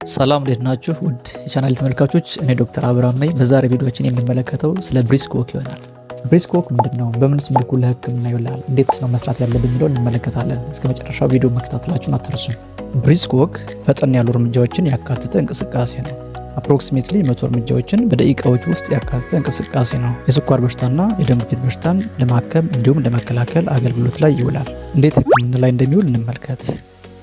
ሰላም እንዴት ናችሁ? ውድ የቻናል ተመልካቾች፣ እኔ ዶክተር አብርሃም ነኝ። በዛሬ ቪዲዮአችን የምንመለከተው ስለ ብሪስክ ዎክ ይሆናል። ብሪስክ ዎክ ምንድነው? በምንስ መልኩ ለህክምና ይውላል? እንዴትስ ነው መስራት ያለብን የሚለውን እንመለከታለን። እስከ መጨረሻው ቪዲዮ መከታተላችሁን አትርሱ። ብሪስክ ዎክ ፈጠን ያሉ እርምጃዎችን ያካተተ እንቅስቃሴ ነው። አፕሮክሲሜትሊ 100 እርምጃዎችን በደቂቃዎች ውስጥ ያካተተ እንቅስቃሴ ነው። የስኳር በሽታና የደም ግፊት በሽታን ለማከም እንዲሁም ለመከላከል አገልግሎት ላይ ይውላል። እንዴት ህክምና ላይ እንደሚውል እንመልከት።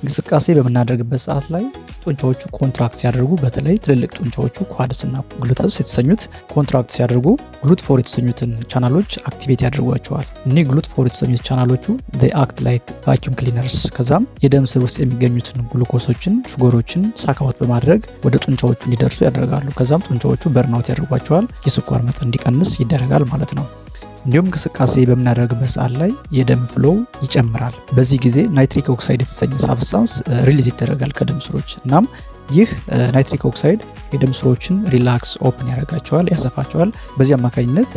እንቅስቃሴ በምናደርግበት ሰዓት ላይ ጡንቻዎቹ ኮንትራክት ሲያደርጉ፣ በተለይ ትልልቅ ጡንቻዎቹ ኳድስ እና ግሉተስ የተሰኙት ኮንትራክት ሲያደርጉ ግሉት ፎር የተሰኙትን ቻናሎች አክቲቬት ያደርጓቸዋል። እኒህ ግሉት ፎር የተሰኙት ቻናሎቹ አክት ላይክ ቫኪዩም ክሊነርስ። ከዛም የደም ስር ውስጥ የሚገኙትን ግሉኮሶችን፣ ሹገሮችን ሳካውት በማድረግ ወደ ጡንቻዎቹ እንዲደርሱ ያደርጋሉ። ከዛም ጡንቻዎቹ በርናውት ያደርጓቸዋል። የስኳር መጠን እንዲቀንስ ይደረጋል ማለት ነው። እንዲሁም እንቅስቃሴ በምናደርግበት ሰዓት ላይ የደም ፍሎው ይጨምራል። በዚህ ጊዜ ናይትሪክ ኦክሳይድ የተሰኘ ሳብስታንስ ሪሊዝ ይደረጋል ከደም ስሮች። እናም ይህ ናይትሪክ ኦክሳይድ የደም ስሮችን ሪላክስ ኦፕን ያደርጋቸዋል፣ ያሰፋቸዋል። በዚህ አማካኝነት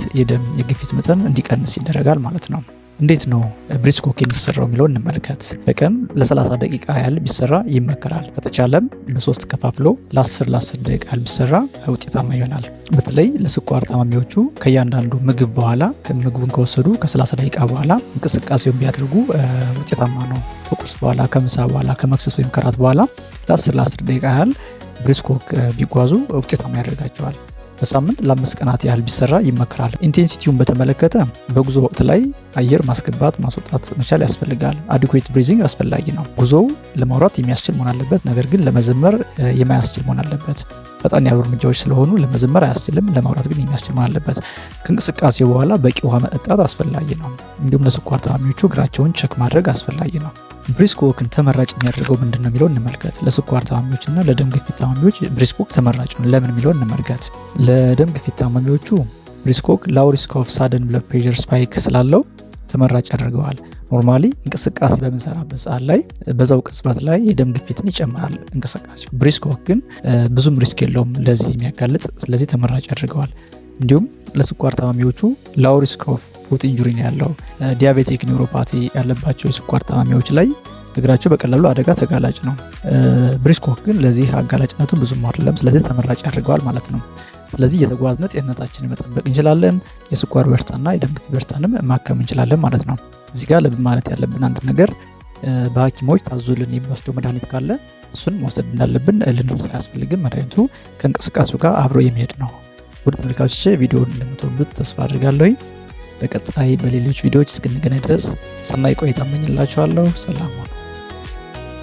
የግፊት መጠን እንዲቀንስ ይደረጋል ማለት ነው። እንዴት ነው ብሪስክ ዎክ የሚሰራው የሚለውን እንመልከት። በቀን ለ30 ደቂቃ ያህል ቢሰራ ይመከራል። በተቻለም በ3 ከፋፍሎ ለ10 ደቂቃ ያህል ቢሰራ ውጤታማ ይሆናል። በተለይ ለስኳር ታማሚዎቹ ከእያንዳንዱ ምግብ በኋላ ምግቡን ከወሰዱ ከ30 ደቂቃ በኋላ እንቅስቃሴውን ቢያደርጉ ውጤታማ ነው። ከቁርስ በኋላ፣ ከምሳ በኋላ፣ ከመክሰስ ወይም ከራት በኋላ ለ10 ደቂቃ ያህል ብሪስክ ዎክ ቢጓዙ ውጤታማ ያደርጋቸዋል። በሳምንት ለ5 ቀናት ያህል ቢሰራ ይመከራል። ኢንቴንሲቲውን በተመለከተ በጉዞ ወቅት ላይ አየር ማስገባት ማስወጣት መቻል ያስፈልጋል። አዲኩዌት ብሪዚንግ አስፈላጊ ነው። ጉዞው ለማውራት የሚያስችል መሆን አለበት፣ ነገር ግን ለመዘመር የማያስችል መሆን አለበት። ፈጣን ያሉ እርምጃዎች ስለሆኑ ለመዘመር አያስችልም፣ ለማውራት ግን የሚያስችል መሆን አለበት። ከእንቅስቃሴው በኋላ በቂ ውሃ መጠጣት አስፈላጊ ነው። እንዲሁም ለስኳር ታማሚዎቹ እግራቸውን ቸክ ማድረግ አስፈላጊ ነው። ብሪስክ ዎክን ተመራጭ የሚያደርገው ምንድን ነው የሚለውን እንመልከት። ለስኳር ታማሚዎችና ለደም ግፊት ታማሚዎች ብሪስክ ዎክ ተመራጭ ነው። ለምን የሚለውን እንመልከት። ለደም ግፊት ታማሚዎቹ ብሪስክ ዎክ ሎው ሪስክ ኦፍ ሳደን ብለድ ፕሬሸር ስፓይክ ስላለው ተመራጭ ያደርገዋል። ኖርማሊ እንቅስቃሴ በምንሰራበት ሰዓት ላይ በዛው ቅጽበት ላይ የደም ግፊትን ይጨምራል እንቅስቃሴው። ብሪስክ ዎክ ግን ብዙም ሪስክ የለውም ለዚህ የሚያጋልጥ፣ ስለዚህ ተመራጭ ያደርገዋል። እንዲሁም ለስኳር ታማሚዎቹ ሎው ሪስክ ኦፍ ፉት ኢንጁሪ ያለው ዲያቤቲክ ኒውሮፓቲ ያለባቸው የስኳር ታማሚዎች ላይ እግራቸው በቀላሉ አደጋ ተጋላጭ ነው። ብሪስክ ዎክ ግን ለዚህ አጋላጭነቱ ብዙም አይደለም፣ ስለዚህ ተመራጭ ያደርገዋል ማለት ነው። ስለዚህ የተጓዝነ ጤንነታችንን መጠበቅ እንችላለን፣ የስኳር በሽታና የደም ግፊት በሽታንም ማከም እንችላለን ማለት ነው። እዚህ ጋር ልብ ማለት ያለብን አንድ ነገር በሐኪሞች ታዞልን የሚወስደው መድኃኒት ካለ እሱን መውሰድ እንዳለብን ልንረሳ አያስፈልግም። መድኃኒቱ ከእንቅስቃሴው ጋር አብሮ የሚሄድ ነው። ውድ ተመልካቾቼ ቪዲዮውን እንደምትወዱት ተስፋ አድርጋለሁ። በቀጣይ በሌሎች ቪዲዮዎች እስክንገናኝ ድረስ ሰናይ ቆይታ እመኝላችኋለሁ። ሰላም።